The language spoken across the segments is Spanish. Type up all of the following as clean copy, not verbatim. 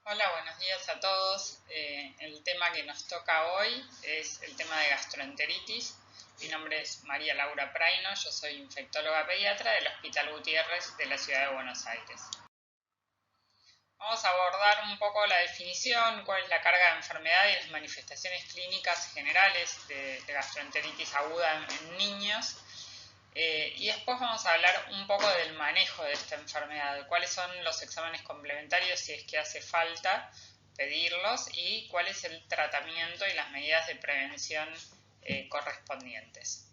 Hola, buenos días a todos. El tema que nos toca hoy es el tema de gastroenteritis. Mi nombre es María Laura Praino, yo soy infectóloga pediatra del Hospital Gutiérrez de la Ciudad de Buenos Aires. Vamos a abordar un poco la definición, cuál es la carga de enfermedad y las manifestaciones clínicas generales de gastroenteritis aguda en niños. Y después vamos a hablar un poco del manejo de esta enfermedad, cuáles son los exámenes complementarios si es que hace falta pedirlos y cuál es el tratamiento y las medidas de prevención correspondientes.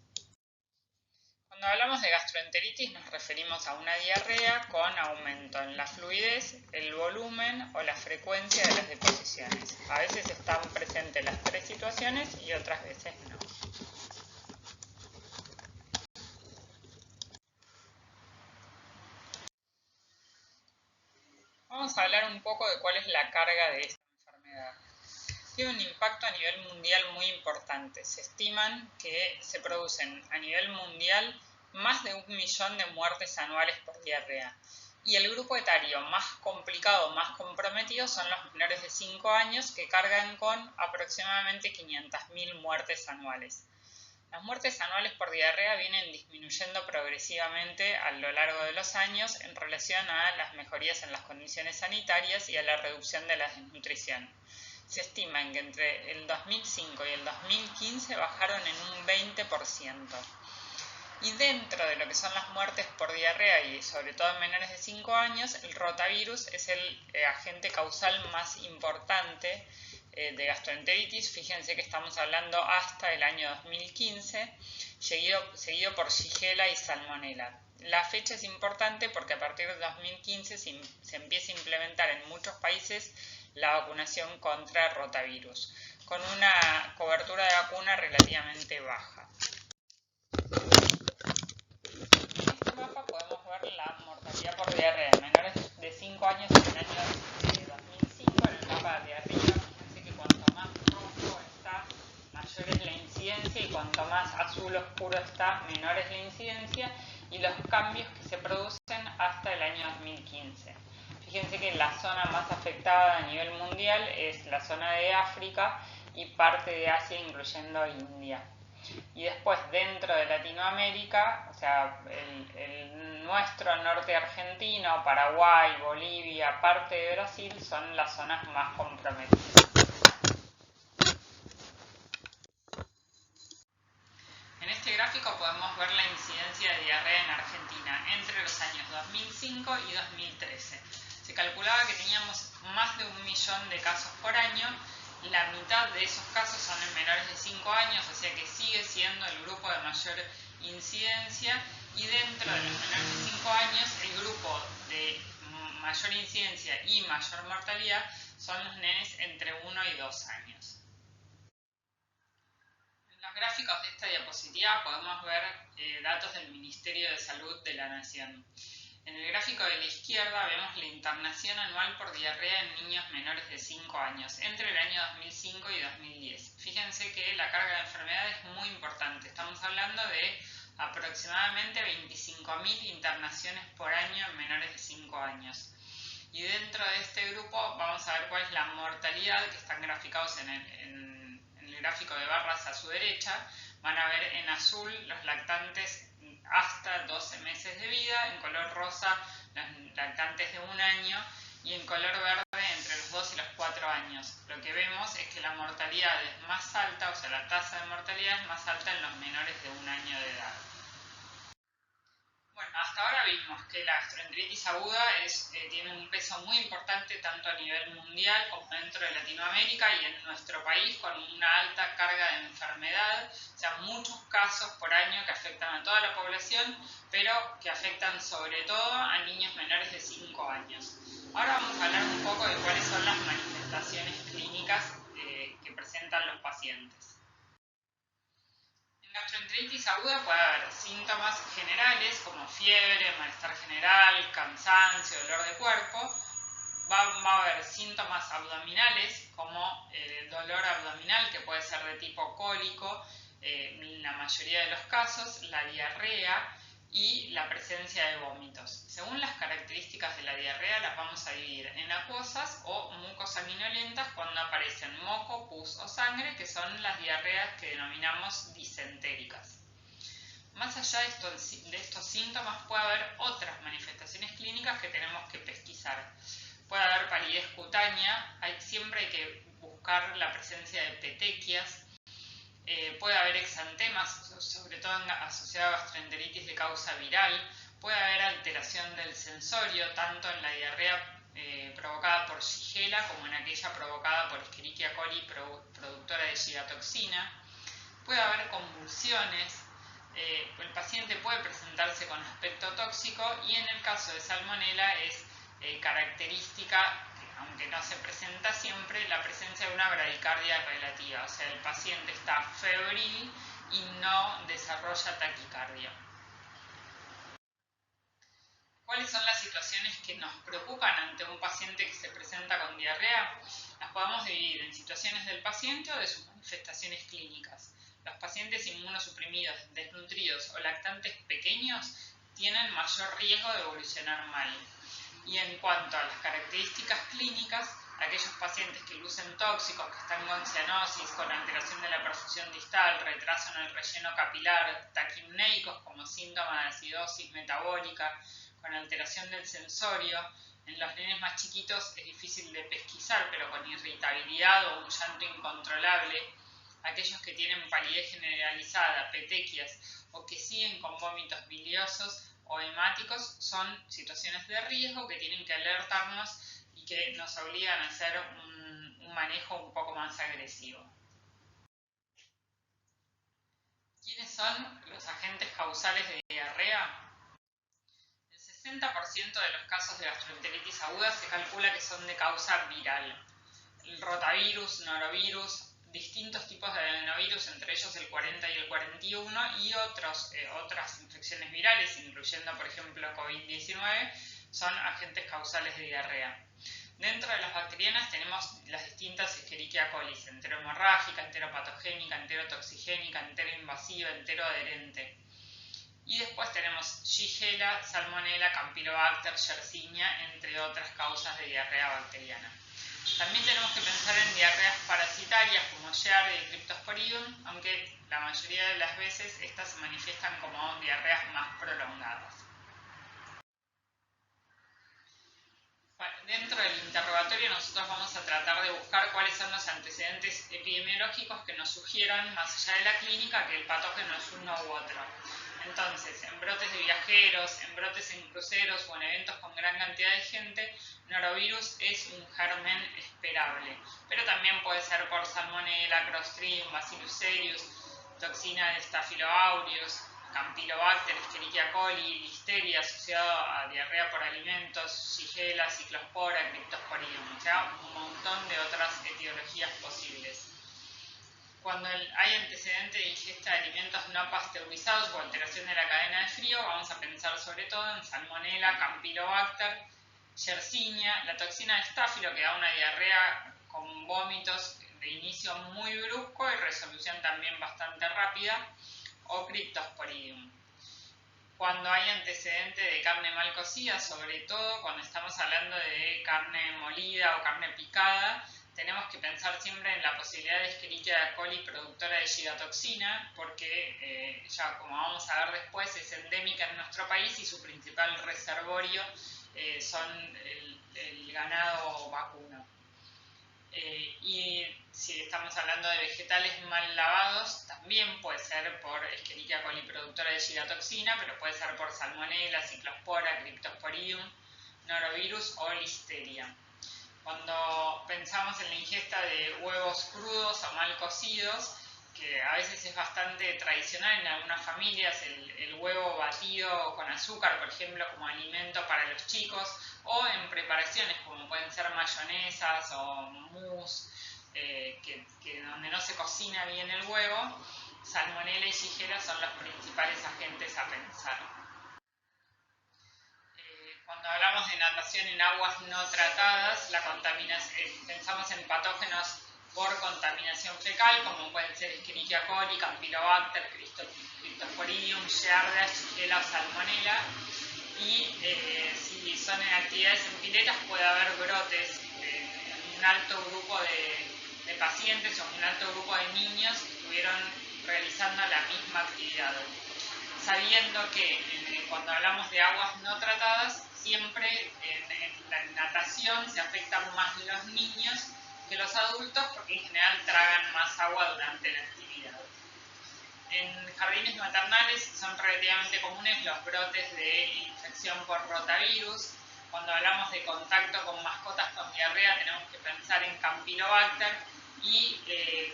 Cuando hablamos de gastroenteritis nos referimos a una diarrea con aumento en la fluidez, el volumen o la frecuencia de las deposiciones. A veces están presentes las tres situaciones y otras veces no. Vamos a hablar un poco de cuál es la carga de esta enfermedad. Tiene un impacto a nivel mundial muy importante. Se estiman que se producen a nivel mundial más de 1 millón de muertes anuales por diarrea. Y el grupo etario más complicado, más comprometido, son los menores de 5 años que cargan con aproximadamente 500.000 muertes anuales. Las muertes anuales por diarrea vienen disminuyendo progresivamente a lo largo de los años en relación a las mejorías en las condiciones sanitarias y a la reducción de la desnutrición. Se estima que entre el 2005 y el 2015 bajaron en un 20%. Y dentro de lo que son las muertes por diarrea y sobre todo en menores de 5 años, el rotavirus es el agente causal más importante de gastroenteritis. Fíjense que estamos hablando hasta el año 2015, seguido por Shigella y Salmonella. La fecha es importante porque a partir de 2015 se empieza a implementar en muchos países la vacunación contra rotavirus, con una cobertura de vacuna relativamente baja. En este mapa podemos ver la mortalidad por diarrea en menores de 5 años en el año 2005, en el mapa de arriba. Fíjense que cuanto más rojo está, mayor es la incidencia, y cuanto más azul oscuro está, menor es la incidencia, y los cambios que se producen hasta el año 2015. Fíjense que la zona más afectada a nivel mundial es la zona de África y parte de Asia, incluyendo India. Y después dentro de Latinoamérica, o sea, el nuestro norte argentino, Paraguay, Bolivia, parte de Brasil son las zonas más comprometidas. En este gráfico podemos ver la incidencia de diarrea en Argentina entre los años 2005 y 2013. Se calculaba que teníamos más de 1 millón de casos por año. La mitad de esos casos son en menores de 5 años, o sea que sigue siendo el grupo de mayor incidencia, y dentro de los menores de 5 años el grupo de mayor incidencia y mayor mortalidad son los nenes entre 1 y 2 años. En los gráficos de esta diapositiva podemos ver datos del Ministerio de Salud de la Nación. En el gráfico de la izquierda vemos la internación anual por diarrea en niños menores de 5 años, entre el año 2005 y 2010. Fíjense que la carga de enfermedad es muy importante. Estamos hablando de aproximadamente 25.000 internaciones por año en menores de 5 años. Y dentro de este grupo vamos a ver cuál es la mortalidad, que están graficados en el gráfico de barras a su derecha. Van a ver en azul los lactantes hasta 12 meses de vida, en color rosa los lactantes de 1 año y en color verde entre los 2 y los 4 años. Lo que vemos es que la mortalidad es más alta, o sea, la tasa de mortalidad es más alta en los menores de 1 año de edad. Bueno, hasta ahora vimos que la gastroenteritis aguda tiene un peso muy importante tanto a nivel mundial como dentro de Latinoamérica y en nuestro país, con una alta carga de enfermedad, o sea, muchos casos por año que afectan a toda la población, pero que afectan sobre todo a niños menores de 5 años. Ahora vamos a hablar un poco de cuáles son las manifestaciones clínicas que presentan los pacientes. En gastroenteritis aguda puede haber síntomas generales como fiebre, malestar general, cansancio, dolor de cuerpo. Va a haber síntomas abdominales como el dolor abdominal, que puede ser de tipo cólico en la mayoría de los casos, la diarrea y la presencia de vómitos. Según las características de la diarrea las vamos a dividir en acuosas o mucosanguinolentas cuando aparecen moco, pus o sangre, que son las diarreas que denominamos disentéricas. Más allá de estos síntomas puede haber otras manifestaciones clínicas que tenemos que pesquisar. Puede haber palidez cutánea, siempre hay que buscar la presencia de petequias. Puede haber exantemas, sobre todo asociado a gastroenteritis de causa viral. Puede haber alteración del sensorio, tanto en la diarrea provocada por Shigella como en aquella provocada por Escherichia coli productora de gigatoxina. Puede haber convulsiones. El paciente puede presentarse con aspecto tóxico y en el caso de Salmonella es característica, aunque no se presenta siempre, la presencia de una bradicardia relativa, o sea, el paciente está febril y no desarrolla taquicardia. ¿Cuáles son las situaciones que nos preocupan ante un paciente que se presenta con diarrea? Las podemos dividir en situaciones del paciente o de sus manifestaciones clínicas. Los pacientes inmunosuprimidos, desnutridos o lactantes pequeños tienen mayor riesgo de evolucionar mal. Y en cuanto a las características clínicas, aquellos pacientes que lucen tóxicos, que están con cianosis, con alteración de la perfusión distal, retraso en el relleno capilar, taquimneicos como síntoma de acidosis metabólica, con alteración del sensorio. En los nenes más chiquitos es difícil de pesquisar, pero con irritabilidad o un llanto incontrolable. Aquellos que tienen palidez generalizada, petequias o que siguen con vómitos biliosos o hemáticos son situaciones de riesgo que tienen que alertarnos y que nos obligan a hacer un manejo un poco más agresivo. ¿Quiénes son los agentes causales de diarrea? El 60% de los casos de gastroenteritis aguda se calcula que son de causa viral. El rotavirus, norovirus, distintos tipos de adenovirus, entre ellos el 40 y el 41, y otras infecciones virales, incluyendo por ejemplo COVID-19, son agentes causales de diarrea. Dentro de las bacterianas tenemos las distintas Escherichia coli, enterohemorrágica, enteropatogénica, enterotoxigénica, enteroinvasiva, enteroadherente. Y después tenemos Shigella, Salmonella, Campylobacter, Yersinia, entre otras causas de diarrea bacteriana. También tenemos que pensar en diarreas parasitarias como Giardia y Cryptosporidium, aunque la mayoría de las veces estas se manifiestan como diarreas más prolongadas. Dentro del interrogatorio nosotros vamos a tratar de buscar cuáles son los antecedentes epidemiológicos que nos sugieran, más allá de la clínica, que el patógeno es uno u otro. Entonces, en brotes de viajeros, en brotes en cruceros o en eventos con gran cantidad de gente, norovirus es un germen esperable, pero también puede ser por Salmonella, Clostridium, Bacillus cereus, toxina de Staphylo aureus, Campylobacter, Escherichia coli, listeria asociado a diarrea por alimentos, Shigella, Ciclospora, Cryptosporidium, o sea, un montón de otras etiologías posibles. Cuando hay antecedente de ingesta de alimentos no pasteurizados o alteración de la cadena de frío, vamos a pensar sobre todo en Salmonella, Campylobacter, Yersinia, la toxina de Staphylo que da una diarrea con vómitos de inicio muy brusco y resolución también bastante rápida, o Cryptosporidium. Cuando hay antecedente de carne mal cocida, sobre todo cuando estamos hablando de carne molida o carne picada, tenemos que pensar siempre en la posibilidad de Escherichia coli productora de gigatoxina, porque ya como vamos a ver después es endémica en nuestro país y su principal reservorio son el ganado vacuno. Y si estamos hablando de vegetales mal lavados, también puede ser por Escherichia coli productora de gigatoxina, pero puede ser por Salmonella, Ciclospora, Cryptosporidium, norovirus o listeria. Cuando pensamos en la ingesta de huevos crudos o mal cocidos, que a veces es bastante tradicional en algunas familias, el huevo batido con azúcar, por ejemplo, como alimento para los chicos, o en preparaciones como pueden ser mayonesas o mousse, donde no se cocina bien el huevo, Salmonella y Shigella son los principales agentes a pensar. Cuando hablamos de natación en aguas no tratadas, la contaminación, pensamos en patógenos por contaminación fecal, como pueden ser Escherichia coli, Campylobacter, Cryptosporidium, Giardia, Shigella o Salmonella. Y si son en actividades en piletas puede haber brotes en un alto grupo de pacientes o un alto grupo de niños que estuvieron realizando la misma actividad. Sabiendo que cuando hablamos de aguas no tratadas, siempre en la natación se afectan más los niños que los adultos porque en general tragan más agua durante la actividad. En jardines maternales son relativamente comunes los brotes de infección por rotavirus. Cuando hablamos de contacto con mascotas con diarrea tenemos que pensar en Campylobacter y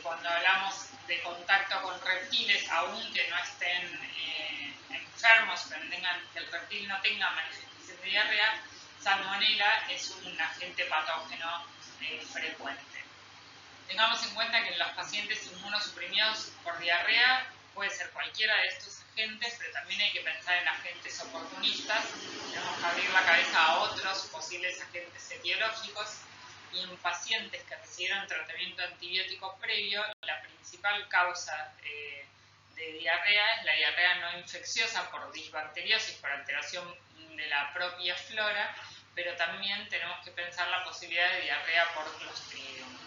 cuando hablamos de contacto con reptiles, aunque no estén enfermos, pero que el reptil no tenga manifestación de diarrea, Salmonella es un agente patógeno frecuente. Tengamos en cuenta que en los pacientes inmunosuprimidos por diarrea puede ser cualquiera de estos agentes, pero también hay que pensar en agentes oportunistas. Tenemos que abrir la cabeza a otros posibles agentes etiológicos. Y en pacientes que recibieron tratamiento antibiótico previo, la principal causa de diarrea es la diarrea no infecciosa por disbacteriosis, por alteración de la propia flora, pero también tenemos que pensar la posibilidad de diarrea por Clostridium.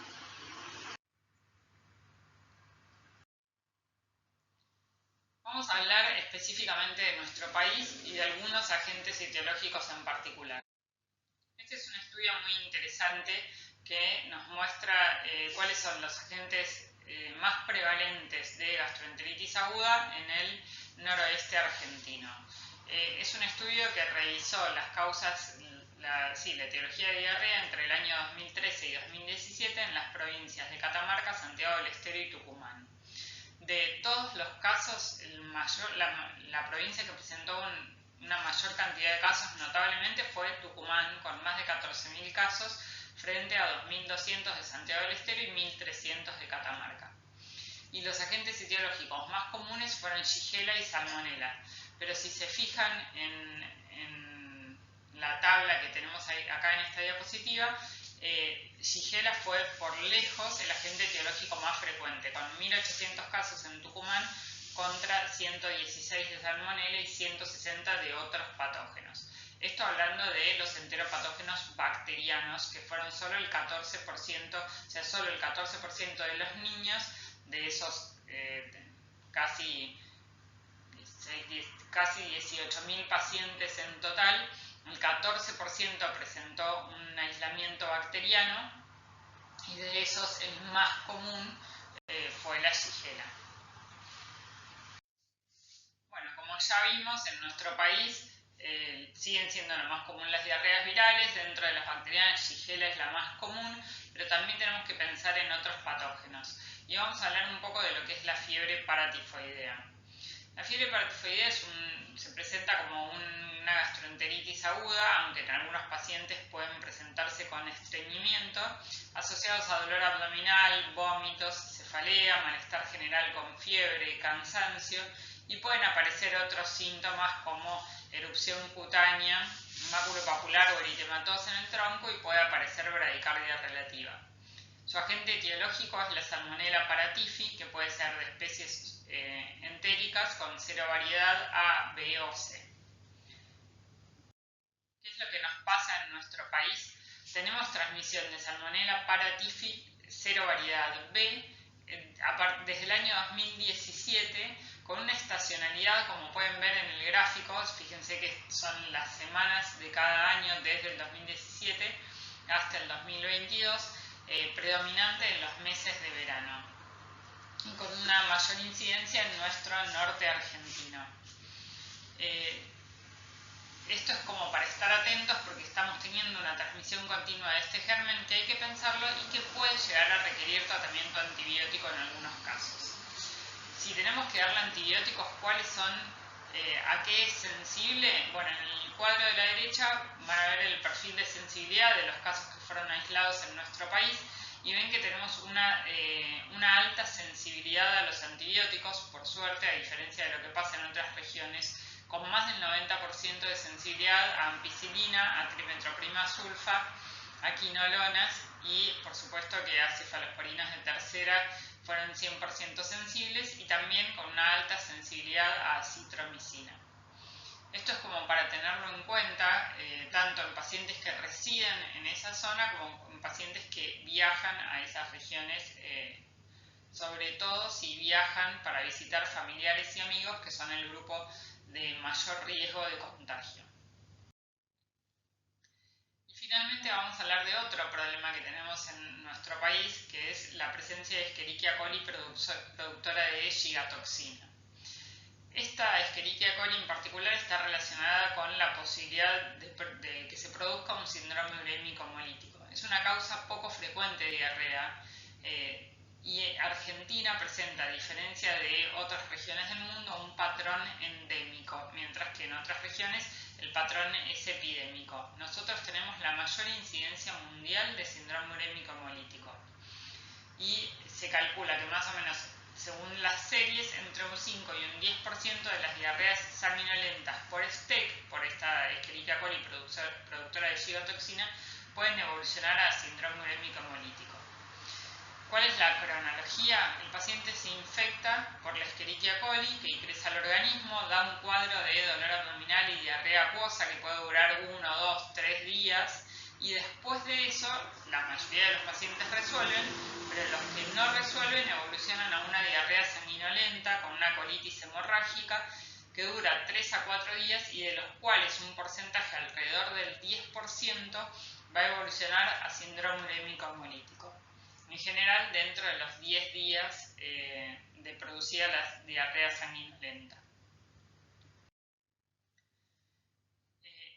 Vamos a hablar específicamente de nuestro país y de algunos agentes etiológicos en particular. Este es un estudio muy interesante que nos muestra cuáles son los agentes más prevalentes de gastroenteritis aguda en el noroeste argentino. Es un estudio que revisó las causas, la etiología de diarrea entre el año 2013 y 2017 en las provincias de Catamarca, Santiago del Estero y Tucumán. De todos los casos, la provincia que presentó una mayor cantidad de casos notablemente fue Tucumán, con más de 14.000 casos, frente a 2.200 de Santiago del Estero y 1.300 de Catamarca. Y los agentes etiológicos más comunes fueron Shigella y Salmonella. Pero si se fijan en la tabla que tenemos acá en esta diapositiva, Shigella fue por lejos el agente etiológico más frecuente, con 1.800 casos en Tucumán contra 116 de Salmonella y 160 de otros patógenos. Esto hablando de los enteropatógenos bacterianos, que fueron solo el 14%, o sea, solo el 14% de los niños, de esos casi 18.000 pacientes en total, el 14% presentó un aislamiento bacteriano y de esos el más común fue la Shigella. Bueno, como ya vimos, en nuestro país siguen siendo lo más común las diarreas virales. Dentro de las bacterianas, Shigella es la más común, pero también tenemos que pensar en otros patógenos. Y vamos a hablar un poco de lo que es la fiebre paratifoidea. La fiebre paratifoidea se presenta como una gastroenteritis aguda, aunque en algunos pacientes pueden presentarse con estreñimiento, asociados a dolor abdominal, vómitos, cefalea, malestar general con fiebre, cansancio, y pueden aparecer otros síntomas como erupción cutánea, máculo papular o eritematosa en el tronco, y puede aparecer bradicardia relativa. Su agente etiológico es la Salmonella paratifi, que puede ser de especies entéricas con cero variedad A, B o C. ¿Qué es lo que nos pasa en nuestro país? Tenemos transmisión de Salmonella paratifi, cero variedad B, desde el año 2017, con una estacionalidad, como pueden ver en el gráfico. Fíjense que son las semanas de cada año desde el 2017 hasta el 2022, predominante en los meses de verano, y con una mayor incidencia en nuestro norte argentino. Esto es como para estar atentos porque estamos teniendo una transmisión continua de este germen que hay que pensarlo y que puede llegar a requerir tratamiento antibiótico en algunos casos. Si tenemos que darle antibióticos, ¿cuáles son? ¿A qué es sensible? Bueno, en el cuadro de la derecha van a ver el perfil de sensibilidad de los casos que fueron aislados en nuestro país y ven que tenemos una alta sensibilidad a los antibióticos, por suerte, a diferencia de lo que pasa en otras regiones, con más del 90% de sensibilidad a ampicilina, a trimetoprima sulfa, a quinolonas y por supuesto que a cefalosporinos de tercera fueron 100% sensibles y también con una alta sensibilidad a acitromicina. Esto es como para tenerlo en cuenta, tanto en pacientes que residen en esa zona como en pacientes que viajan a esas regiones, sobre todo si viajan para visitar familiares y amigos que son el grupo de mayor riesgo de contagio. Y finalmente vamos a hablar de otro problema que tenemos en nuestro país, que es la presencia de Escherichia coli productora de gigatoxina. Esta Escherichia coli en particular está relacionada con la posibilidad de que se produzca un síndrome urémico hemolítico. Es una causa poco frecuente de diarrea y Argentina presenta, a diferencia de otras regiones del mundo, un patrón endémico, mientras que en otras regiones el patrón es epidémico. Nosotros tenemos la mayor incidencia mundial de síndrome urémico hemolítico y se calcula que más o menos, según las series, entre un 5 y un 10% de las diarreas sanguinolentas por STEC, por esta Escherichia coli productora de gigatoxina, pueden evolucionar a síndrome urémico hemolítico. ¿Cuál es la cronología? El paciente se infecta por la Escherichia coli que ingresa al organismo, da un cuadro de dolor abdominal y diarrea acuosa que puede durar 1, 2, 3 días y después de eso la mayoría de los pacientes resuelven, pero los que no resuelven evolucionan a una diarrea sanguinolenta con una colitis hemorrágica que dura 3 a 4 días y de los cuales un porcentaje alrededor del 10% va a evolucionar a síndrome urémico hemolítico. En general, dentro de los 10 días de producida la diarrea sanguinolenta.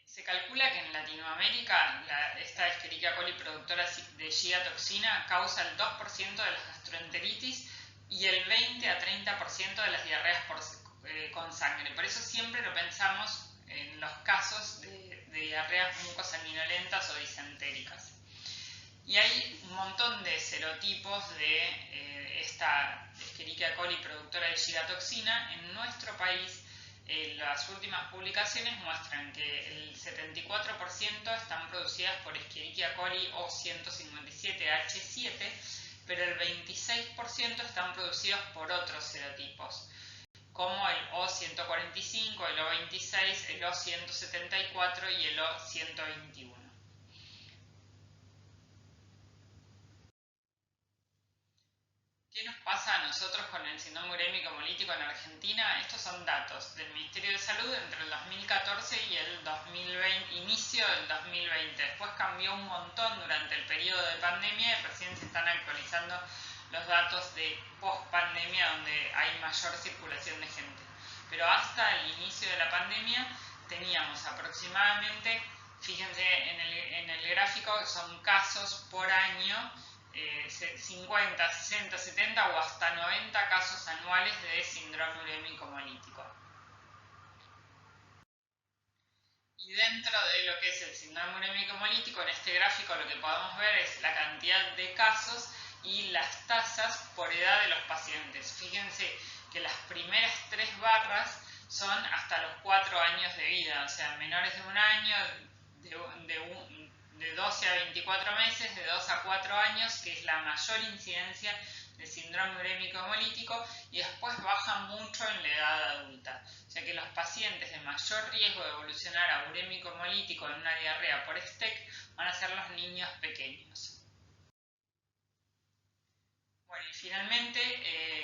Se calcula que en Latinoamérica esta Escherichia coli productora de gigatoxina causa el 2% de las gastroenteritis y el 20 a 30% de las diarreas con sangre. Por eso siempre lo pensamos en los casos de diarreas mucosanguinolentas o disentéricas. Y hay un montón de serotipos de esta Escherichia coli productora de gigatoxina. En nuestro país, las últimas publicaciones muestran que el 74% están producidas por Escherichia coli O157H7, pero el 26% están producidos por otros serotipos, como el O145, el O26, el O174 y el O121. ¿Qué nos pasa a nosotros con el síndrome urémico hemolítico en Argentina? Estos son datos del Ministerio de Salud entre el 2014 y el 2020, inicio del 2020. Después cambió un montón durante el periodo de pandemia y recién se están actualizando los datos de post-pandemia donde hay mayor circulación de gente. Pero hasta el inicio de la pandemia teníamos aproximadamente, fíjense en el gráfico, son casos por año, 50, 60, 70 o hasta 90 casos anuales de síndrome urémico hemolítico. Y dentro de lo que es el síndrome urémico hemolítico, en este gráfico lo que podemos ver es la cantidad de casos y las tasas por edad de los pacientes. Fíjense que las primeras 3 barras son hasta los 4 años de vida, o sea, menores de un año, de 12 a 24 meses, de 2 a 4 años, que es la mayor incidencia de síndrome urémico hemolítico, y después baja mucho en la edad adulta. O sea que los pacientes de mayor riesgo de evolucionar a urémico hemolítico en una diarrea por STEC van a ser los niños pequeños. Bueno, y finalmente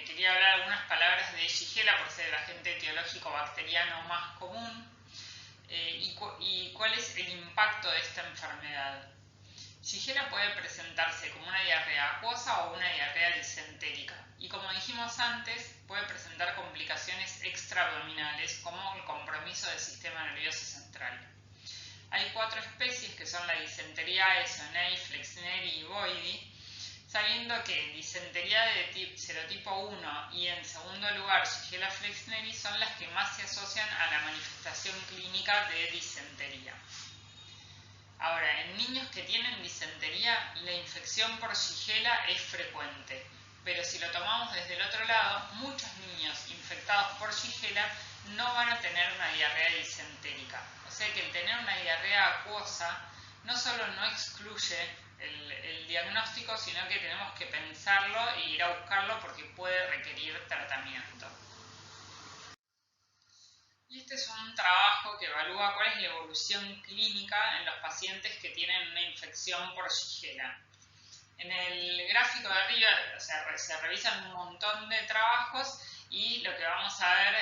quería hablar algunas palabras de Shigella por ser el agente etiológico bacteriano más común. Y cuál es el impacto de esta enfermedad. Shigella puede presentarse como una diarrea acuosa o una diarrea disentérica y, como dijimos antes, puede presentar complicaciones extraabdominales como el compromiso del sistema nervioso central. Hay 4 especies que son la disentería Aesonae, Flexneri y Boydii, sabiendo que disentería de serotipo 1 y en segundo lugar Shigella flexneri son las que más se asocian a la manifestación clínica de disentería. Ahora, en niños que tienen disentería, la infección por Shigella es frecuente, pero si lo tomamos desde el otro lado, muchos niños infectados por Shigella no van a tener una diarrea disentérica. O sea que el tener una diarrea acuosa no solo no excluye el diagnóstico, sino que tenemos que pensarlo e ir a buscarlo porque puede requerir tratamiento. Y este es un trabajo que evalúa cuál es la evolución clínica en los pacientes que tienen una infección por Shigella. En el gráfico de arriba se revisan un montón de trabajos y lo que vamos a ver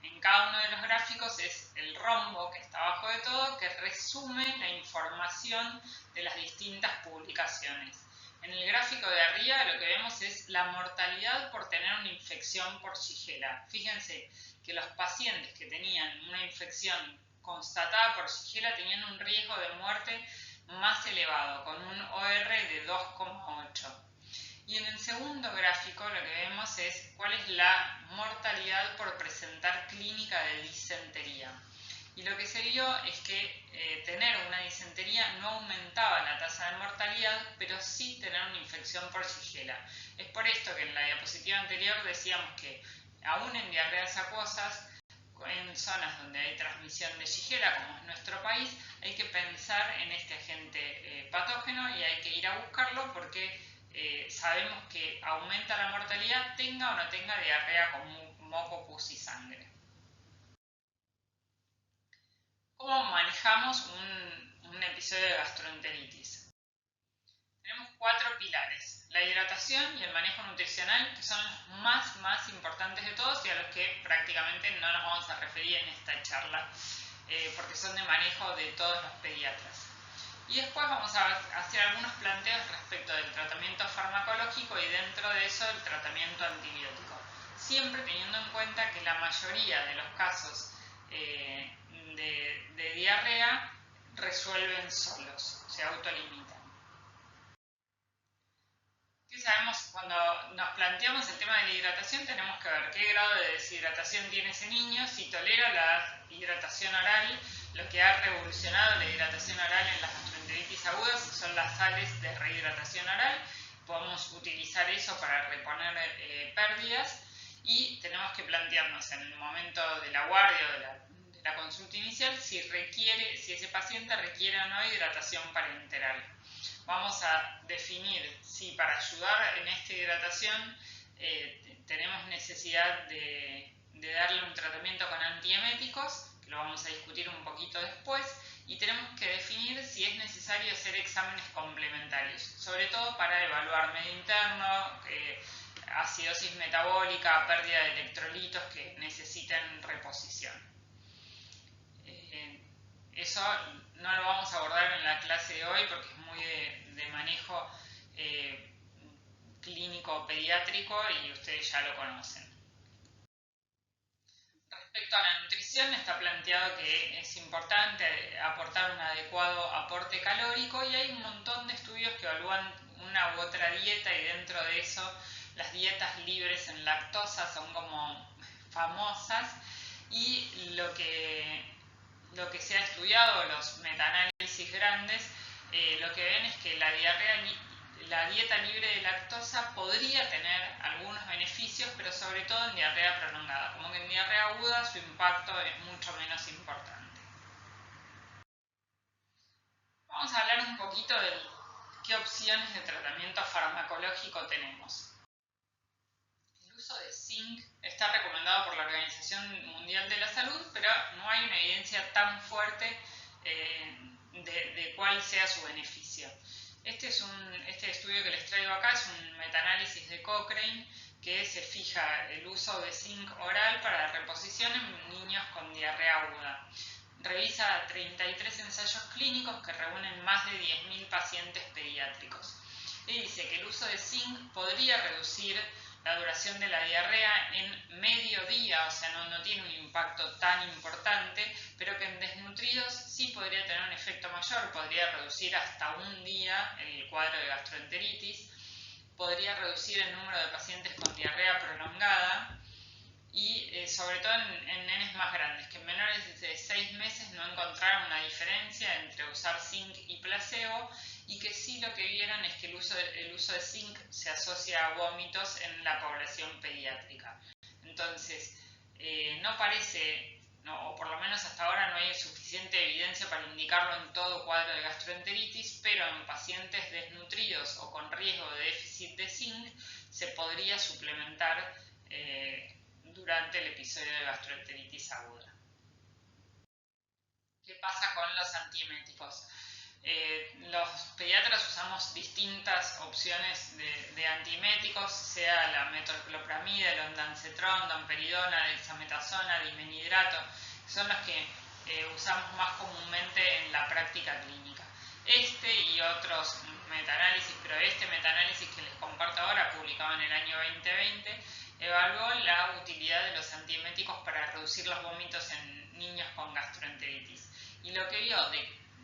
en cada uno de los gráficos es el rombo que está abajo de todo, que resume la información de las distintas publicaciones. En el gráfico de arriba lo que vemos es la mortalidad por tener una infección por Shigella. Fíjense que los pacientes que tenían una infección constatada por Shigella tenían un riesgo de muerte más elevado, con un OR de 2,8. Y en el segundo gráfico lo que vemos es cuál es la mortalidad por presentar clínica de disentería. Y lo que se vio es que tener una disentería no aumentaba la tasa de mortalidad, pero sí tener una infección por Shigella. Es por esto que en la diapositiva anterior decíamos que aún en diarreas acuosas, en zonas donde hay transmisión de Shigella, como es nuestro país, hay que pensar en este agente patógeno y hay que ir a buscarlo porque sabemos que aumenta la mortalidad, tenga o no tenga diarrea con moco, pus y sangre. ¿Cómo manejamos un episodio de gastroenteritis? Tenemos 4 pilares: la hidratación y el manejo nutricional, que son los más importantes de todos y a los que prácticamente no nos vamos a referir en esta charla, porque son de manejo de todos los pediatras. Y después vamos a hacer algunos planteos respecto del tratamiento farmacológico y dentro de eso el tratamiento antibiótico, siempre teniendo en cuenta que la mayoría de los casos de diarrea resuelven solos, se autolimitan. ¿Qué sabemos? Cuando nos planteamos el tema de la hidratación tenemos que ver qué grado de deshidratación tiene ese niño, si tolera la hidratación oral. Lo que ha revolucionado la hidratación oral en las gastroenteritis agudas son las sales de rehidratación oral. Podemos utilizar eso para reponer pérdidas y tenemos que plantearnos en el momento de la guardia o de la consulta inicial si ese paciente requiere o no hidratación parenteral. Vamos a definir si para ayudar en esta hidratación tenemos necesidad de darle un tratamiento con antieméticos, que lo vamos a discutir un poquito después, y tenemos que definir si es necesario hacer exámenes complementarios, sobre todo para evaluar medio interno, acidosis metabólica, pérdida de electrolitos que necesiten reposición. Eso no lo vamos a abordar en la clase de hoy porque es muy de manejo clínico pediátrico y ustedes ya lo conocen. Respecto a la nutrición, está planteado que es importante aportar un adecuado aporte calórico y hay un montón de estudios que evalúan una u otra dieta y dentro de eso las dietas libres en lactosa son como famosas y lo que se ha estudiado, los metaanálisis grandes, lo que ven es que la dieta libre de lactosa podría tener algunos beneficios, pero sobre todo en diarrea prolongada, como que en diarrea aguda su impacto es mucho menos importante. Vamos a hablar un poquito de qué opciones de tratamiento farmacológico tenemos. El uso de zinc está recomendado por la Organización Mundial de la Salud, pero no hay una evidencia tan fuerte de cuál sea su beneficio. Este estudio que les traigo acá es un metaanálisis de Cochrane que se fija el uso de zinc oral para la reposición en niños con diarrea aguda. Revisa 33 ensayos clínicos que reúnen más de 10.000 pacientes pediátricos. Y dice que el uso de zinc podría reducir la duración de la diarrea en medio día, o sea, no tiene un impacto tan importante, pero que en desnutridos sí podría tener un efecto mayor, podría reducir hasta un día el cuadro de gastroenteritis, podría reducir el número de pacientes con diarrea prolongada y sobre todo en nenes más grandes, que en menores de 6 meses no encontraron una diferencia entre usar zinc y placebo y que sí lo que vieron es que el uso de zinc se asocia a vómitos en la población pediátrica. Entonces, no parece o por lo menos hasta ahora no hay suficiente evidencia para indicarlo en todo cuadro de gastroenteritis, pero en pacientes desnutridos o con riesgo de déficit de zinc se podría suplementar durante el episodio de gastroenteritis aguda. ¿Qué pasa con los antieméticos? Los pediatras usamos distintas opciones de antieméticos, sea la metoclopramida, el ondansetron, domperidona, dexametasona, dimenidrato, son los que usamos más comúnmente en la práctica clínica. Este y otros metaanálisis, pero este metaanálisis que les comparto ahora, publicado en el año 2020, evaluó la utilidad de los antieméticos para reducir los vómitos en niños con gastroenteritis. Y lo que vio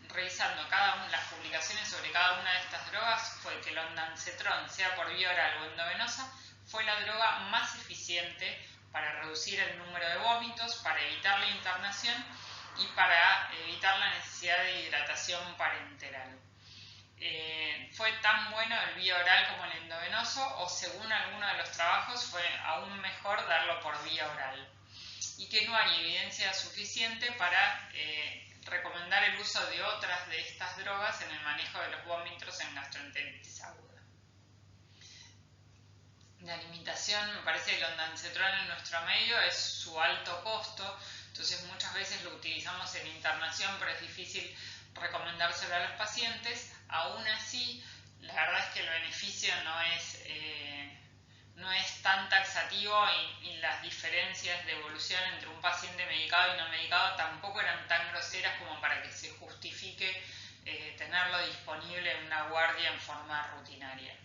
revisando cada una de las publicaciones sobre cada una de estas drogas fue que el ondansetron, sea por vía oral o endovenosa, fue la droga más eficiente para reducir el número de vómitos, para evitar la internación y para evitar la necesidad de hidratación parenteral. Fue tan bueno el vía oral como el endovenoso, o según algunos de los trabajos fue aún mejor darlo por vía oral, y que no hay evidencia suficiente para recomendar el uso de otras de estas drogas en el manejo de los vómitos en gastroenteritis aguda. La limitación, me parece, del ondansetron en nuestro medio es su alto costo, entonces muchas veces lo utilizamos en internación, pero es difícil recomendárselo a los pacientes. Aún así, la verdad es que el beneficio no es tan taxativo y las diferencias de evolución entre un paciente medicado y no medicado tampoco eran tan groseras como para que se justifique tenerlo disponible en una guardia en forma rutinaria.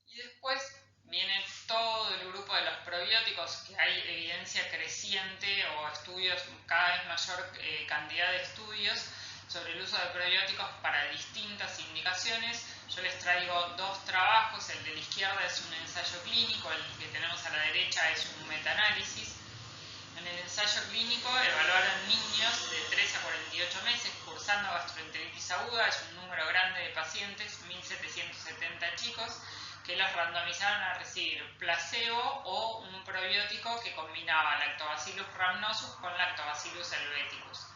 Y después viene todo el grupo de los probióticos, que hay evidencia creciente o estudios, cada vez mayor cantidad de estudios sobre el uso de probióticos para distintas indicaciones. Yo les traigo dos trabajos, el de la izquierda es un ensayo clínico, el que tenemos a la derecha es un metaanálisis. En el ensayo clínico evaluaron niños de 3 a 48 meses cursando gastroenteritis aguda, es un número grande de pacientes, 1770 chicos, que los randomizaron a recibir placebo o un probiótico que combinaba Lactobacillus rhamnosus con Lactobacillus helveticus.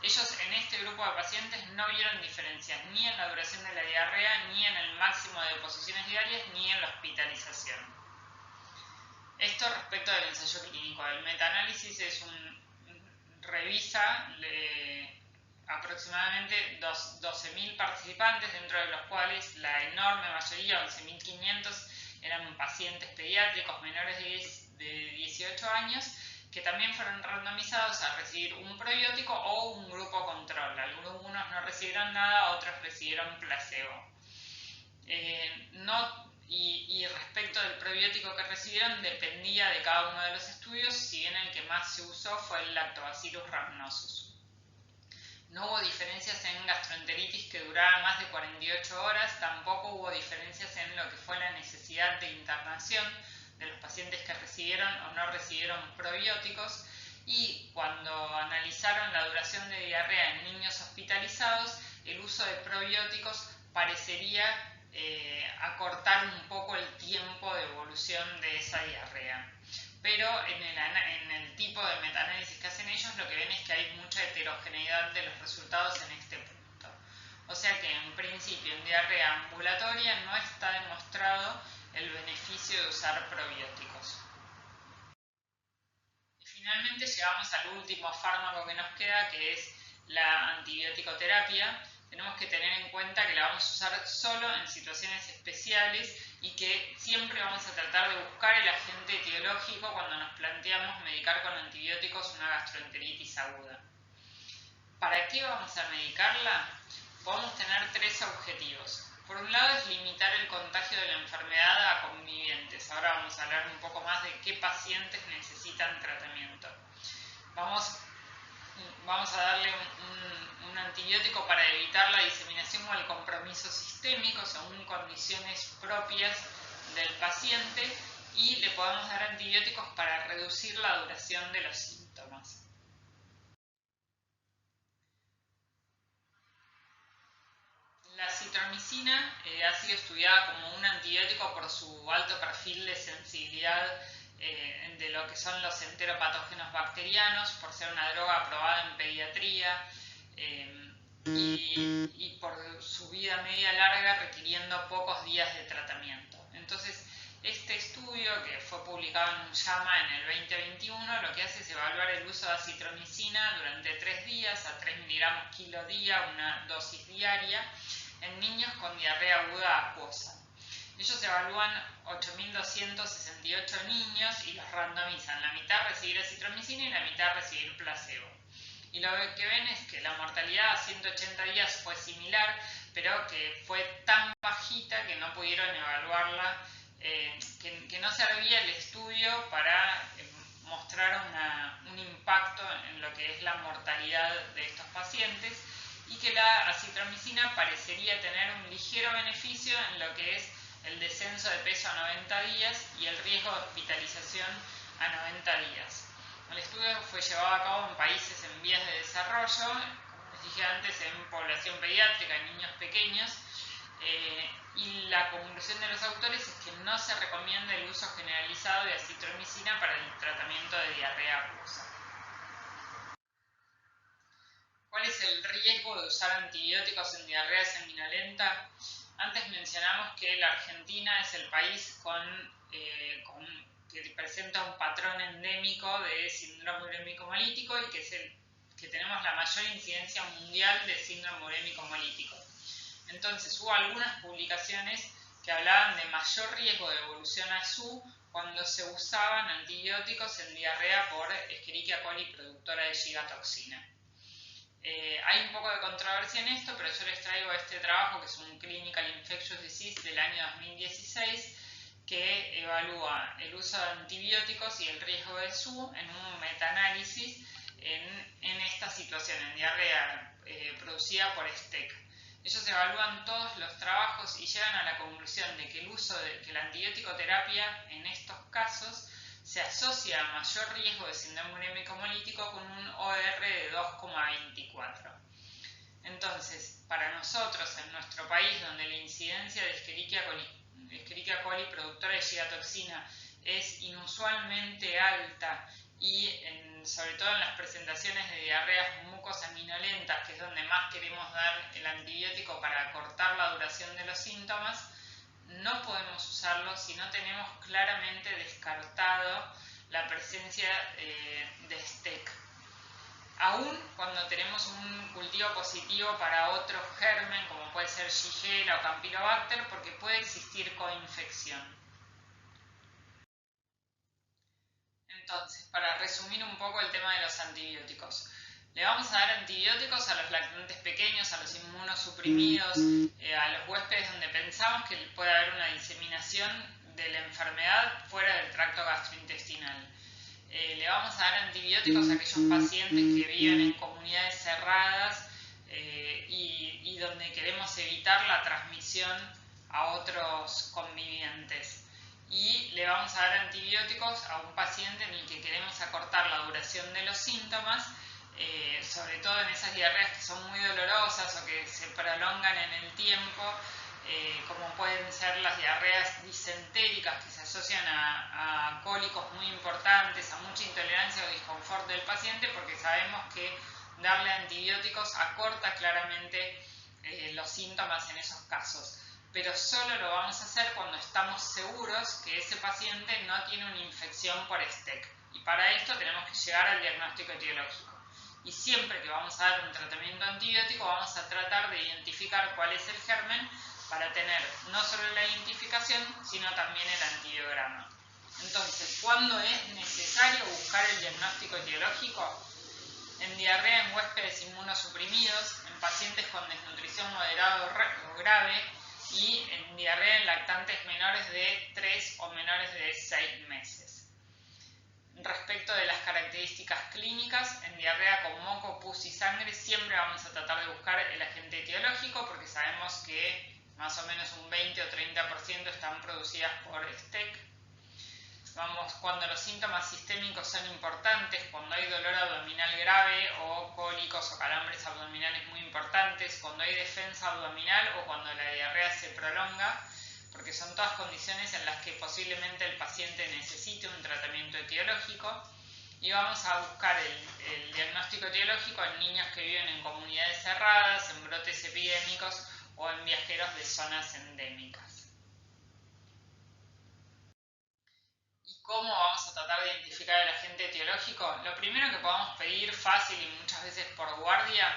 Ellos en este grupo de pacientes no vieron diferencias ni en la duración de la diarrea, ni en el máximo de deposiciones diarias, ni en la hospitalización. Esto respecto del ensayo clínico. El metaanálisis revisa aproximadamente 12.000 participantes, dentro de los cuales la enorme mayoría, 11.500, eran pacientes pediátricos menores de 18 años, que también fueron randomizados a recibir un probiótico o un grupo control. Algunos no recibieron nada, otros recibieron placebo. Y respecto del probiótico que recibieron, dependía de cada uno de los estudios, si bien el que más se usó fue el Lactobacillus rhamnosus. No hubo diferencias en gastroenteritis que durara más de 48 horas, tampoco hubo diferencias en lo que fue la necesidad de internación de los pacientes que recibieron o no recibieron probióticos, y cuando analizaron la duración de diarrea en niños hospitalizados, el uso de probióticos parecería acortar un poco el tiempo de evolución de esa diarrea. Pero en el tipo de metaanálisis que hacen ellos, lo que ven es que hay mucha heterogeneidad de los resultados en este punto. O sea que en principio en diarrea ambulatoria no está demostrado el beneficio de usar probióticos. Y finalmente llegamos al último fármaco que nos queda, que es la antibiótico-terapia. Tenemos que tener en cuenta que la vamos a usar solo en situaciones especiales y que siempre vamos a tratar de buscar el agente etiológico cuando nos planteamos medicar con antibióticos una gastroenteritis aguda. ¿Para qué vamos a medicarla? Podemos tener tres objetivos. Por un lado es limitar el contagio de la enfermedad a convivientes. Ahora vamos a hablar un poco más de qué pacientes necesitan tratamiento. Vamos a darle un antibiótico para evitar la diseminación o el compromiso sistémico según condiciones propias del paciente, y le podemos dar antibióticos para reducir la duración de los síntomas. La citromicina ha sido estudiada como un antibiótico por su alto perfil de sensibilidad de lo que son los enteropatógenos bacterianos, por ser una droga aprobada en pediatría y por su vida media larga requiriendo pocos días de tratamiento. Entonces, este estudio, que fue publicado en JAMA en el 2021, lo que hace es evaluar el uso de acitromicina durante 3 días a 3 miligramos kilo día, una dosis diaria, en niños con diarrea aguda acuosa. Ellos evalúan 8.268 niños y los randomizan, la mitad recibir acitromicina y la mitad recibir placebo. Y lo que ven es que la mortalidad a 180 días fue similar, pero que fue tan bajita que no pudieron evaluarla, que no servía el estudio para mostrar un impacto en lo que es la mortalidad de estos pacientes, y que la acitromicina parecería tener un ligero beneficio en lo que es el descenso de peso a 90 días y el riesgo de hospitalización a 90 días. El estudio fue llevado a cabo en países en vías de desarrollo, como les dije antes, en población pediátrica, en niños pequeños, y la conclusión de los autores es que no se recomienda el uso generalizado de acitromicina para el tratamiento de diarrea acuosa. ¿Cuál es el riesgo de usar antibióticos en diarrea seminolenta? Antes mencionamos que la Argentina es el país que presenta un patrón endémico de síndrome urémico hemolítico y que tenemos la mayor incidencia mundial de síndrome urémico hemolítico. Entonces hubo algunas publicaciones que hablaban de mayor riesgo de evolución a SU cuando se usaban antibióticos en diarrea por Escherichia coli productora de gigatoxina. Hay un poco de controversia en esto, pero yo les traigo este trabajo que es un Clinical Infectious Disease del año 2016 que evalúa el uso de antibióticos y el riesgo de SU en un metaanálisis en esta situación, en diarrea producida por STEC. Ellos evalúan todos los trabajos y llegan a la conclusión de que el uso de la antibiótico terapia en estos casos se asocia a mayor riesgo de síndrome urémico hemolítico con un OR de 2,24. Entonces, para nosotros, en nuestro país, donde la incidencia de Escherichia coli productora de gigatoxina es inusualmente alta y sobre todo en las presentaciones de diarreas mucosaminolentas, que es donde más queremos dar el antibiótico para acortar la duración de los síntomas, no podemos usarlo si no tenemos claramente descartado la presencia de STEC. Aún cuando tenemos un cultivo positivo para otro germen, como puede ser Shigella o Campylobacter, porque puede existir coinfección. Entonces, para resumir un poco el tema de los antibióticos, le vamos a dar antibióticos a los lactantes pequeños, a los inmunosuprimidos, a los huéspedes donde pensamos que puede haber una diseminación de la enfermedad fuera del tracto gastrointestinal. Le vamos a dar antibióticos a aquellos pacientes que viven en comunidades cerradas y donde queremos evitar la transmisión a otros convivientes. Y le vamos a dar antibióticos a un paciente en el que queremos acortar la duración de los síntomas, sobre todo en esas diarreas que son muy dolorosas o que se prolongan en el tiempo, como pueden ser las diarreas disentéricas que se asocian a cólicos muy importantes, a mucha intolerancia o disconfort del paciente, porque sabemos que darle antibióticos acorta claramente los síntomas en esos casos. Pero solo lo vamos a hacer cuando estamos seguros que ese paciente no tiene una infección por STEC. Y para esto tenemos que llegar al diagnóstico etiológico. Y siempre que vamos a dar un tratamiento antibiótico vamos a tratar de identificar cuál es el germen para tener no solo la identificación, sino también el antibiograma. Entonces, ¿cuándo es necesario buscar el diagnóstico etiológico? En diarrea en huéspedes inmunosuprimidos, en pacientes con desnutrición moderada o grave y en diarrea en lactantes menores de 3 o menores de 6 meses. Respecto de las características clínicas, en diarrea con moco, pus y sangre siempre vamos a tratar de buscar el agente etiológico porque sabemos que más o menos un 20 o 30% están producidas por STEC. Cuando los síntomas sistémicos son importantes, cuando hay dolor abdominal grave o cólicos o calambres abdominales muy importantes, cuando hay defensa abdominal o cuando la diarrea se prolonga, porque son todas condiciones en las que posiblemente el paciente necesite un tratamiento etiológico, y vamos a buscar el diagnóstico etiológico en niños que viven en comunidades cerradas, en brotes epidémicos o en viajeros de zonas endémicas. ¿Y cómo vamos a tratar de identificar el agente etiológico? Lo primero que podemos pedir fácil y muchas veces por guardia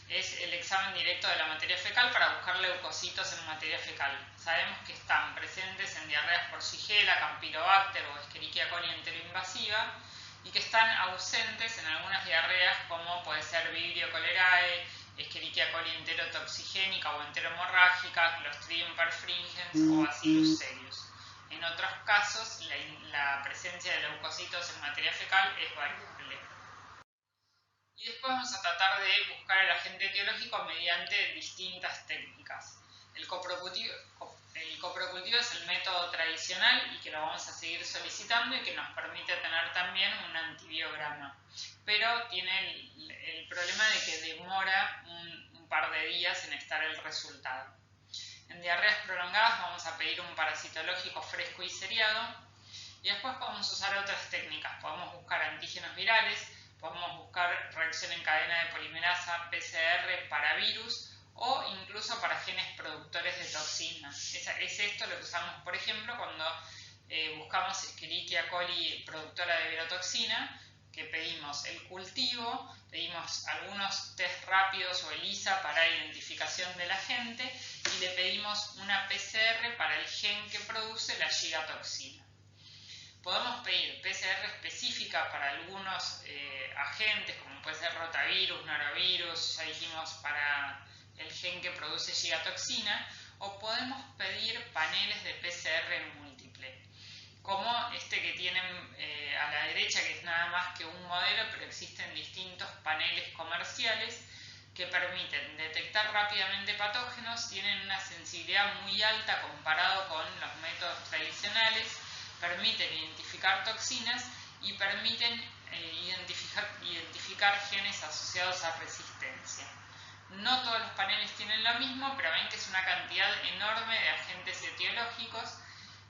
es el examen directo de la materia fecal para buscar leucocitos en materia fecal. Sabemos que están presentes en diarreas por Shigella, Campylobacter o Escherichia coli enteroinvasiva, y que están ausentes en algunas diarreas como puede ser Vibrio cholerae, Escherichia coli enterotoxigénica o enteromorrágica, Clostridium perfringens o Bacillus cereus. En otros casos, la presencia de leucocitos en materia fecal es variable. Y después vamos a tratar de buscar el agente etiológico mediante distintas técnicas. El coprocultivo es el método tradicional y que lo vamos a seguir solicitando y que nos permite tener también un antibiograma. Pero tiene el problema de que demora un par de días en estar el resultado. En diarreas prolongadas vamos a pedir un parasitológico fresco y seriado. Y después podemos usar otras técnicas. Podemos buscar antígenos virales, podemos buscar reacción en cadena de polimerasa, PCR para virus o incluso para genes productores de toxinas. Es esto lo que usamos, por ejemplo, cuando buscamos Escherichia coli productora de virotoxina, que pedimos el cultivo, pedimos algunos test rápidos o ELISA para identificación del agente y le pedimos una PCR para el gen que produce la gigatoxina. Podemos pedir PCR específica para algunos agentes, como puede ser rotavirus, norovirus, ya dijimos para el gen que produce gigatoxina, o podemos pedir paneles de PCR múltiple, como este que tienen a la derecha, que es nada más que un modelo, pero existen distintos paneles comerciales que permiten detectar rápidamente patógenos, tienen una sensibilidad muy alta comparado con los métodos tradicionales, permiten identificar toxinas y permiten identificar genes asociados a resistencia. No todos los paneles tienen lo mismo, pero ven que es una cantidad enorme de agentes etiológicos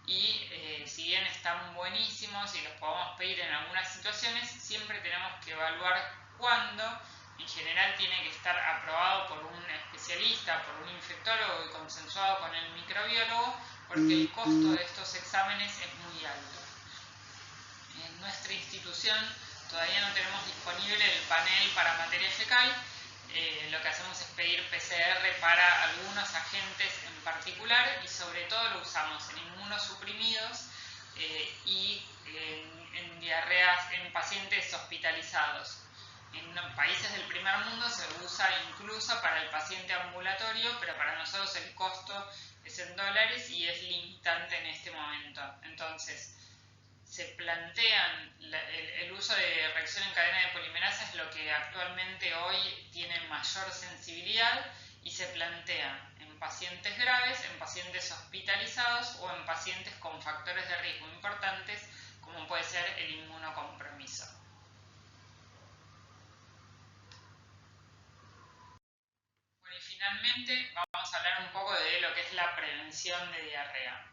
y si bien están buenísimos y los podemos pedir en algunas situaciones, siempre tenemos que evaluar cuándo. En general tiene que estar aprobado por un especialista, por un infectólogo y consensuado con el microbiólogo, porque el costo de estos exámenes es muy alto. En nuestra institución todavía no tenemos disponible el panel para materia fecal. Lo que hacemos es pedir PCR para algunos agentes en particular y sobre todo lo usamos en inmunosuprimidos y en diarreas en pacientes hospitalizados. En países del primer mundo se usa incluso para el paciente ambulatorio, pero para nosotros el costo es en dólares y es limitante en este momento. Entonces, se plantean el uso de reacción en cadena de polimerasa es lo que actualmente hoy tiene mayor sensibilidad y se plantea en pacientes graves, en pacientes hospitalizados o en pacientes con factores de riesgo importantes como puede ser el inmunocompromiso. Bueno, y finalmente vamos a hablar un poco de lo que es la prevención de diarrea.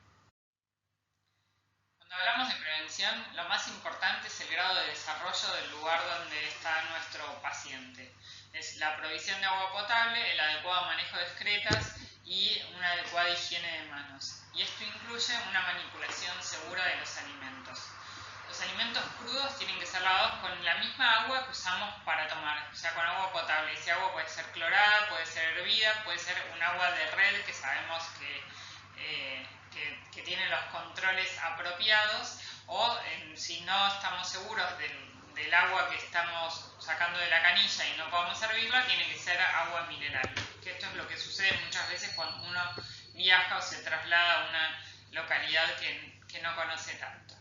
Cuando hablamos de prevención, lo más importante es el grado de desarrollo del lugar donde está nuestro paciente. Es la provisión de agua potable, el adecuado manejo de excretas y una adecuada higiene de manos. Y esto incluye una manipulación segura de los alimentos. Los alimentos crudos tienen que ser lavados con la misma agua que usamos para tomar, o sea, con agua potable. Ese agua puede ser clorada, puede ser hervida, puede ser un agua de red que sabemos que tiene los controles apropiados, o si no estamos seguros del agua que estamos sacando de la canilla y no podemos servirla, tiene que ser agua mineral. Que esto es lo que sucede muchas veces cuando uno viaja o se traslada a una localidad que no conoce tanto.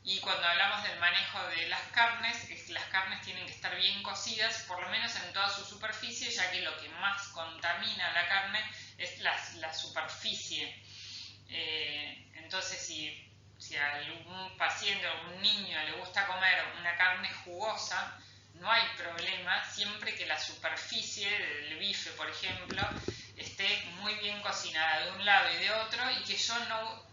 Y cuando hablamos del manejo de las carnes tienen que estar bien cocidas, por lo menos en toda su superficie, ya que lo que más contamina la carne es la superficie. Entonces, si a algún paciente o algún niño le gusta comer una carne jugosa, no hay problema siempre que la superficie del bife, por ejemplo, esté muy bien bien cocinada de un lado y de otro, y que yo no,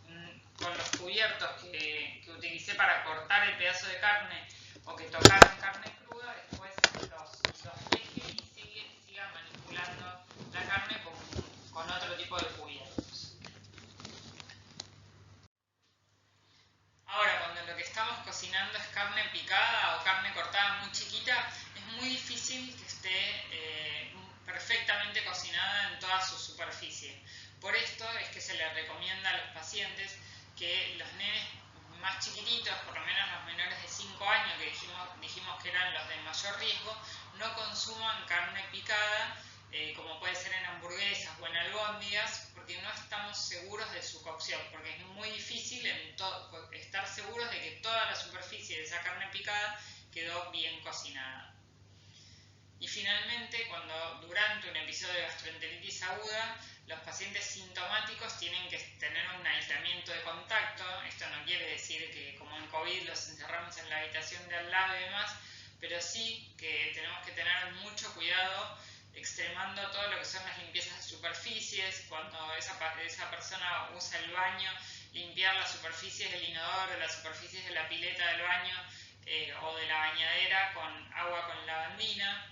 con los cubiertos que utilicé para cortar el pedazo de carne o que tocaron carne cruda, después los deje y siga manipulando la carne con otro tipo de cubiertos. Ahora, cuando lo que estamos cocinando es carne picada o carne cortada muy chiquita, es muy difícil que esté perfectamente cocinada en toda su superficie. Por esto es que se le recomienda a los pacientes que los nenes más chiquititos, por lo menos los menores de 5 años, que dijimos que eran los de mayor riesgo, no consuman carne picada, como puede ser en hamburguesas o en albóndigas, porque no estamos seguros de su cocción, porque es muy difícil estar seguros de que toda la superficie de esa carne picada quedó bien cocinada. Y finalmente, durante un episodio de gastroenteritis aguda, los pacientes sintomáticos tienen que tener un aislamiento de contacto. Esto no quiere decir que, como en COVID, los encerramos en la habitación de al lado y demás, pero sí que tenemos que tener mucho cuidado extremando todo lo que son las limpiezas de superficies. Cuando esa persona usa el baño, limpiar las superficies del inodoro, las superficies de la pileta del baño o de la bañadera con agua con lavandina.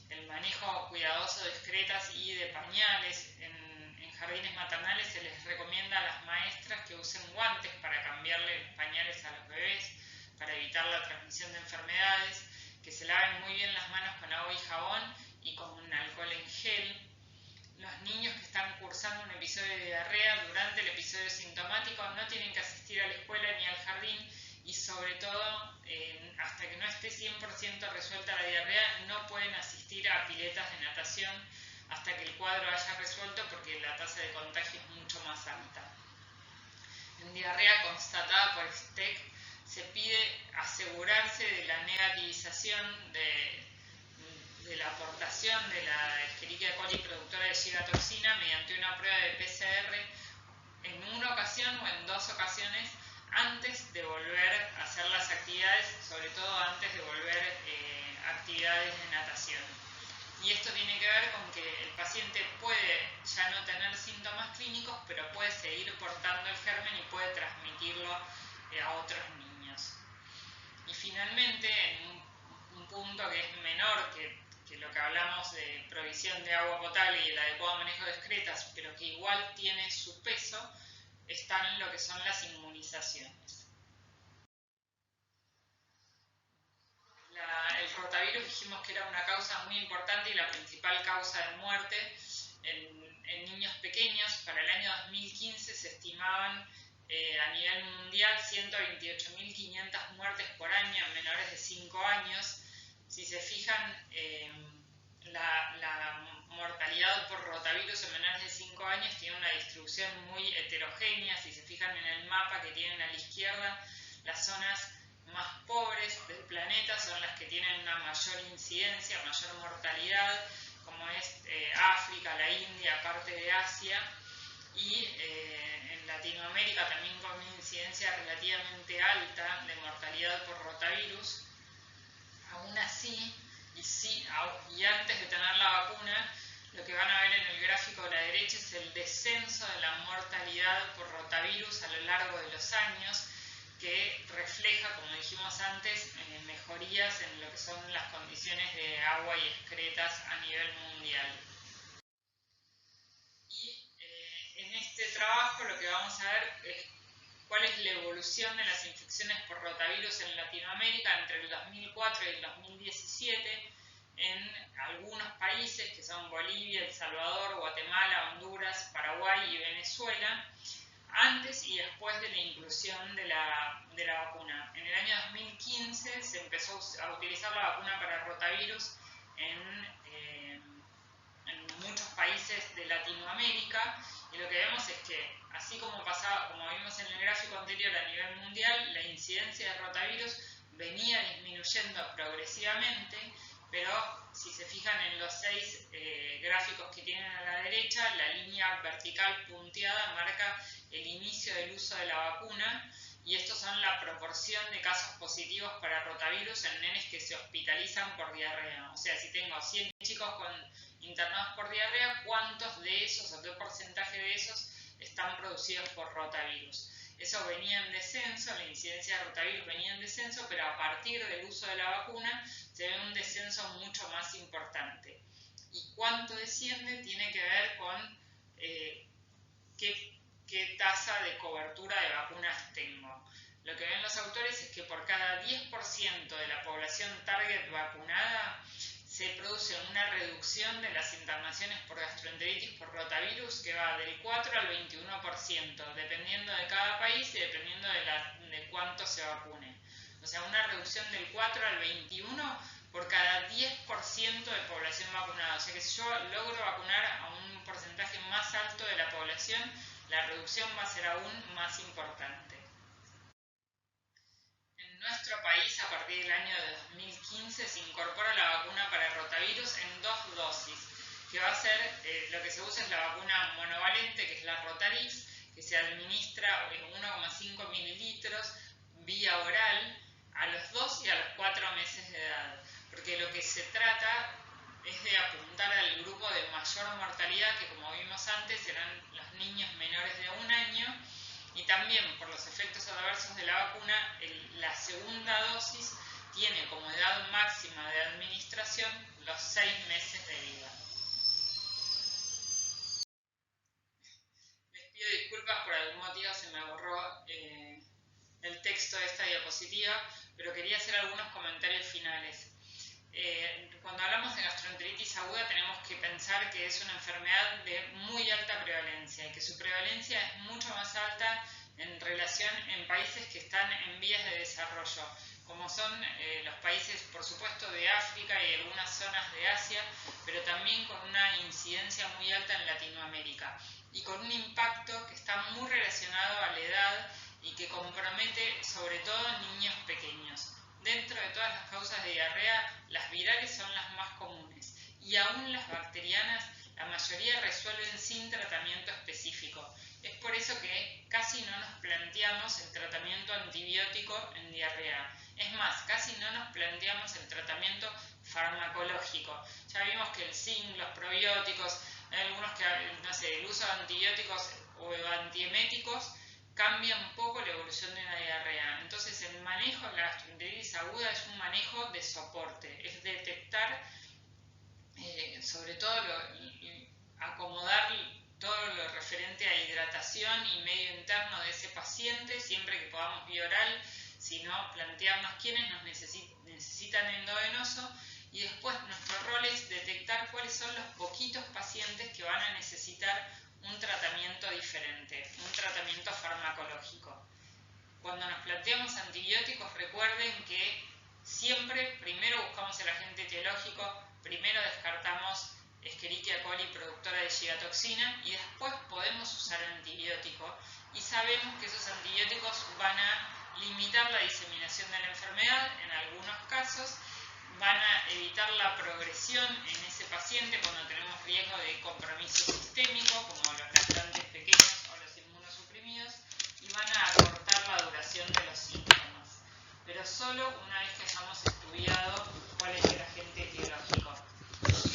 El manejo cuidadoso de excretas y de pañales. En jardines maternales se les recomienda a las maestras que usen guantes para cambiarle los pañales a los bebés, para evitar la transmisión de enfermedades, que se laven muy bien las manos con agua y jabón y con un alcohol en gel. Los niños que están cursando un episodio de diarrea durante el episodio sintomático no tienen que asistir a la escuela ni al jardín, y sobre todo, hasta que no esté 100% resuelta la diarrea, no pueden asistir a piletas de natación hasta que el cuadro haya resuelto, porque la tasa de contagio es mucho más alta. En diarrea constatada por STEC se pide asegurarse de la negativización de la aportación de la Escherichia coli productora de gigatoxina mediante una prueba de PCR en una ocasión o en 2 ocasiones antes de volver a hacer las actividades, sobre todo antes de volver a actividades de natación. Y esto tiene que ver con que el paciente puede ya no tener síntomas clínicos, pero puede seguir portando el germen y puede transmitirlo a otros niños. Y finalmente, en un punto que es menor que lo que hablamos de provisión de agua potable y el adecuado manejo de excretas, pero que igual tiene su peso, están lo que son las inmunizaciones. El rotavirus dijimos que era una causa muy importante y la principal causa de muerte en niños pequeños. Para el año 2015 se estimaban a nivel mundial 128.500 muertes por año en menores de 5 años. Si se fijan, la mortalidad por rotavirus en menores de 5 años tiene una distribución muy heterogénea. Si se fijan en el mapa que tienen a la izquierda, las zonas más pobres del planeta son las que tienen una mayor incidencia, mayor mortalidad, como es África, la India, parte de Asia, y en Latinoamérica también con una incidencia relativamente alta de mortalidad por rotavirus. Aún así, y antes de tener la vacuna, lo que van a ver en el gráfico de la derecha es el descenso de la mortalidad por rotavirus a lo largo de los años, que refleja, como dijimos antes, mejorías en lo que son las condiciones de agua y excretas a nivel mundial. Y en este trabajo lo que vamos a ver es cuál es la evolución de las infecciones por rotavirus en Latinoamérica entre el 2004 y el 2017 en algunos países que son Bolivia, El Salvador, Guatemala, Honduras, Paraguay y Venezuela, antes y después de la inclusión de la vacuna. En el año 2015 se empezó a utilizar la vacuna para rotavirus en muchos países de Latinoamérica, y lo que vemos es que, así como vimos en el gráfico anterior a nivel mundial, la incidencia de rotavirus venía disminuyendo progresivamente, pero si se fijan en los 6 gráficos que tienen a la derecha, la línea vertical punteada marca el inicio del uso de la vacuna, y estos son la proporción de casos positivos para rotavirus en nenes que se hospitalizan por diarrea. O sea, si tengo 100 chicos internados por diarrea, ¿cuántos de esos o qué porcentaje de producidos por rotavirus. Eso venía en descenso, la incidencia de rotavirus venía en descenso, pero a partir del uso de la vacuna se ve un descenso mucho más importante. Y cuánto desciende tiene que ver con qué tasa de cobertura de vacunas tengo. Lo que ven los autores es que por cada 10% de la población target vacunada se produce una reducción de las internaciones por gastroenteritis por rotavirus que va del 4 al 21%, dependiendo de cada país y dependiendo de cuánto se vacune. O sea, una reducción del 4 al 21% por cada 10% de población vacunada. O sea que si yo logro vacunar a un porcentaje más alto de la población, la reducción va a ser aún más importante. En nuestro país, a partir del año de 2015, se incorpora la vacuna para rotavirus en 2 dosis, que va a ser, lo que se usa es la vacuna monovalente, que es la Rotarix, que se administra en 1,5 mililitros vía oral a los 2 y a los 4 meses de edad, porque lo que se trata es de apuntar al grupo de mayor mortalidad, que como vimos antes eran los niños menores de 1 año, y también por los efectos adversos de la vacuna, la segunda dosis tiene como edad máxima de administración los 6 meses de vida. Les pido disculpas, por algún motivo se me borró el texto de esta diapositiva, pero quería hacer algunos comentarios finales. Cuando hablamos de gastroenteritis aguda tenemos que pensar que es una enfermedad de muy alta prevalencia y que su prevalencia es mucho más alta en relación en países que están en vías de desarrollo, como son los países, por supuesto, de África y algunas zonas de Asia, pero también con una incidencia muy alta en Latinoamérica y con un impacto que está muy relacionado a la edad y que compromete sobre todo a niños pequeños. Dentro de todas las causas de diarrea, las virales son las más comunes y aún las bacterianas, la mayoría resuelven sin tratamiento específico. Es por eso que casi no nos planteamos el tratamiento antibiótico en diarrea. Es más, casi no nos planteamos el tratamiento farmacológico. Ya vimos que el zinc, los probióticos, hay algunos que, no sé, el uso de antibióticos o antieméticos cambia un poco la evolución de una diarrea. Entonces el manejo de la gastroenteritis aguda es un manejo de soporte, es detectar, sobre todo acomodar todo lo referente a hidratación y medio interno de ese paciente, siempre que podamos vía oral, sino plantearnos quiénes nos necesitan endovenoso, y después nuestro rol es detectar cuáles son los poquitos pacientes que van a necesitar un tratamiento diferente, un tratamiento farmacológico. Cuando nos planteamos antibióticos, recuerden que siempre primero buscamos el agente etiológico, primero descartamos Escherichia coli productora de gigatoxina y después podemos usar antibiótico, y sabemos que esos antibióticos van a limitar la diseminación de la enfermedad en algunos casos, van a evitar la progresión en ese paciente cuando tenemos riesgo de compromiso sistémico, como los lactantes pequeños o los inmunosuprimidos, y van a acortar la duración de los síntomas, pero solo una vez que hayamos estudiado cuál es el agente etiológico.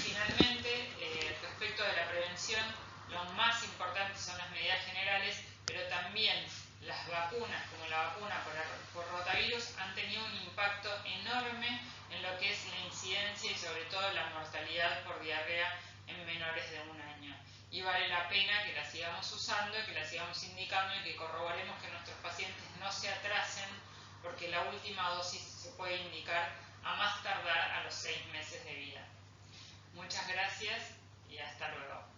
Finalmente, respecto de la prevención, lo más importante son las medidas generales, pero también las vacunas, como la vacuna por rotavirus, han tenido un impacto enorme en lo que es la incidencia y sobre todo la mortalidad por diarrea en menores de 1 año. Y vale la pena que la sigamos usando, que la sigamos indicando y que corroboremos que nuestros pacientes no se atrasen, porque la última dosis se puede indicar a más tardar a los 6 meses de vida. Muchas gracias y hasta luego.